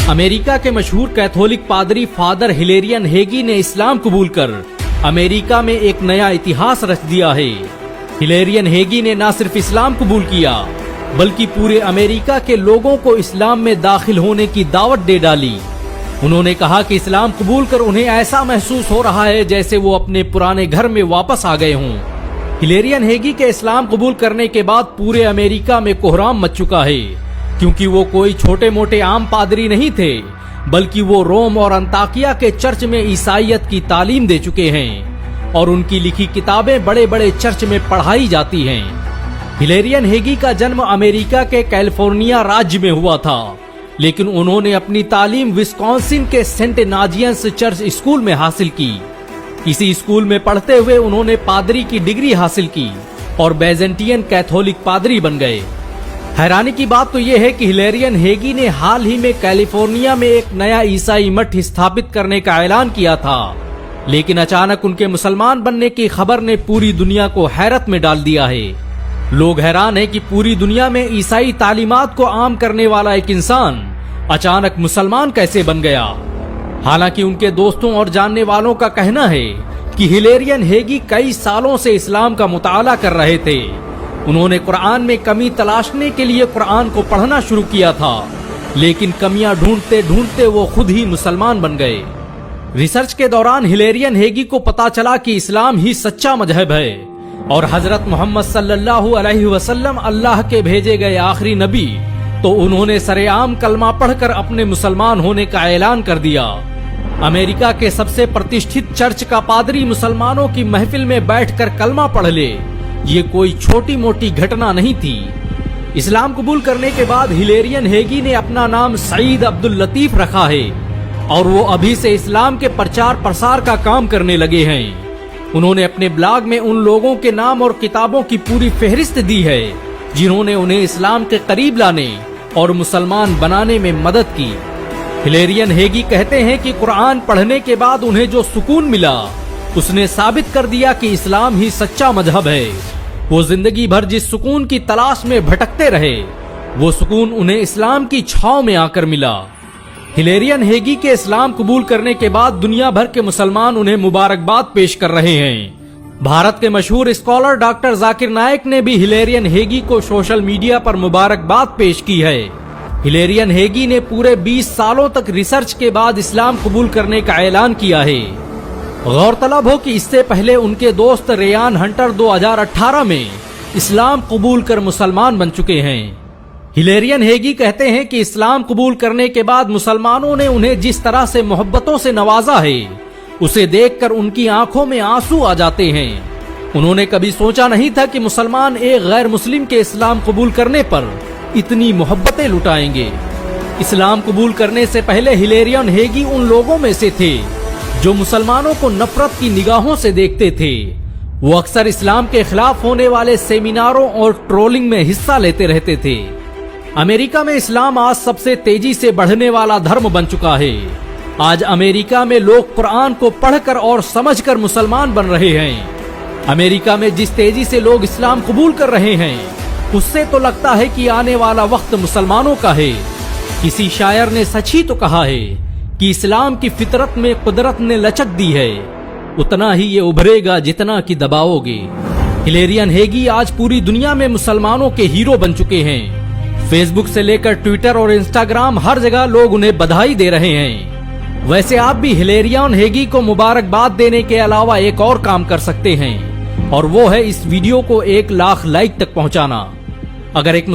America के मशहूर Catholic पादरी फादर हिलेरियन हेगी ने इस्लाम कबूल कर अमेरिका में एक नया इतिहास रच दिया है। हिलेरियन हेगी ने न सिर्फ इस्लाम कबूल किया बल्कि पूरे अमेरिका के लोगों को इस्लाम में दाखिल होने की दावत दे डाली। उन्होंने कहा कि इस्लाम कबूल कर उन्हें ऐसा महसूस हो रहा है जैसे वो अपने पुराने घर में वापस आ गए हों। हिलेरियन हेगी के इस्लाम कबूल करने के बाद पूरे अमेरिका में कोहराम मच चुका है, क्योंकि वो कोई छोटे मोटे आम पादरी नहीं थे, बल्कि वो रोम और अंताकिया के चर्च में ईसाईयत की तालीम दे चुके हैं और उनकी लिखी किताबें बड़े बड़े चर्च में पढ़ाई जाती हैं। हिलेरियन हेगी का जन्म अमेरिका के कैलिफोर्निया राज्य में हुआ था, लेकिन उन्होंने अपनी तालीम विस्कॉन्सिन के सेंट नाजियंस चर्च स्कूल में हासिल की। इसी स्कूल में पढ़ते हुए उन्होंने पादरी की डिग्री हासिल की और बैजेंटियन कैथोलिक पादरी बन गए। हैरानी की बात तो यह है कि हिलेरियन हेगी ने हाल ही में कैलिफोर्निया में एक नया ईसाई मठ स्थापित करने का ऐलान किया था, लेकिन अचानक उनके मुसलमान बनने की खबर ने पूरी दुनिया को हैरत में डाल दिया है। लोग हैरान हैं कि पूरी दुनिया में ईसाई तालीमात को आम करने वाला एक इंसान अचानक मुसलमान कैसे बन गया। हालांकि उनके दोस्तों और जानने वालों का कहना है कि हिलेरियन हेगी कई सालों से इस्लाम का मुताला कर रहे थे। उन्होंने कुरान में कमी तलाशने के लिए कुरान को पढ़ना शुरू किया था, लेकिन कमियां ढूंढते ढूंढते वो खुद ही मुसलमान बन गए। रिसर्च के दौरान हिलेरियन हेगी को पता चला कि इस्लाम ही सच्चा मजहब है और हजरत मोहम्मद सल्लल्लाहु अलैहि वसल्लम अल्लाह के भेजे गए आखिरी नबी, तो उन्होंने सरेआम कलमा पढ़कर अपने मुसलमान होने का ऐलान कर दिया। अमेरिका के सबसे प्रतिष्ठित चर्च का पादरी मुसलमानों की महफिल में बैठकर कलमा पढ़ ले, ये कोई छोटी मोटी घटना नहीं थी। इस्लाम कबूल करने के बाद हिलेरियन हेगी ने अपना नाम सईद अब्दुल लतीफ रखा है और वो अभी से इस्लाम के प्रचार प्रसार का काम करने लगे हैं। उन्होंने अपने ब्लॉग में उन लोगों के नाम और किताबों की पूरी फहरिस्त दी है जिन्होंने उन्हें इस्लाम के करीब लाने और मुसलमान बनाने में मदद की। हिलेरियन हेगी कहते हैं कि कुरान पढ़ने के बाद उन्हें जो सुकून मिला उसने साबित कर दिया कि इस्लाम ही सच्चा मजहब है। वो जिंदगी भर जिस सुकून की तलाश में भटकते रहे, वो सुकून उन्हें इस्लाम की छांव में आकर मिला। हिलेरियन हेगी के इस्लाम कबूल करने के बाद दुनिया भर के मुसलमान उन्हें मुबारकबाद पेश कर रहे हैं। भारत के मशहूर स्कॉलर डॉक्टर जाकिर नायक ने भी हिलेरियन हेगी को सोशल मीडिया पर मुबारकबाद पेश की है। हिलेरियन हेगी ने पूरे 20 सालों तक रिसर्च के बाद इस्लाम कबूल करने का ऐलान किया है। गौरतलब हो कि इससे पहले उनके दोस्त रेयान हंटर 2018 में इस्लाम कबूल कर मुसलमान बन चुके हैं। हिलेरियन हेगी कहते हैं कि इस्लाम कबूल करने के बाद मुसलमानों ने उन्हें जिस तरह से मोहब्बतों से नवाजा है, उसे देखकर उनकी आंखों में आंसू आ जाते हैं। उन्होंने कभी सोचा नहीं था कि मुसलमान एक गैर मुस्लिम के इस्लाम कबूल करने पर इतनी मोहब्बतें लुटाएंगे। इस्लाम कबूल करने से पहले हिलेरियन हेगी उन लोगों में से थे जो मुसलमानों को नफरत की निगाहों से देखते थे। वो अक्सर इस्लाम के खिलाफ होने वाले सेमिनारों और ट्रोलिंग में हिस्सा लेते रहते थे। अमेरिका में इस्लाम आज सबसे तेजी से बढ़ने वाला धर्म बन चुका है। आज अमेरिका में लोग कुरान को पढ़कर और समझकर मुसलमान बन रहे हैं। अमेरिका में जिस तेजी से लोग इस्लाम कबूल कर रहे हैं, उससे तो लगता है कि आने वाला वक्त मुसलमानों का है। किसी शायर ने सच ही तो कहा है कि इस्लाम की फितरत में कुदरत ने लचक दी है, उतना ही ये उभरेगा जितना कि दबाओगे। हिलेरियन हेगी आज पूरी दुनिया में मुसलमानों के हीरो बन चुके हैं। फेसबुक से लेकर ट्विटर और इंस्टाग्राम हर जगह लोग उन्हें बधाई दे रहे हैं। वैसे आप भी हिलेरियन हेगी को मुबारकबाद देने के अलावा एक और काम कर सकते हैं, और वो है इस वीडियो को 1 लाख लाइक तक पहुंचाना। अगर एक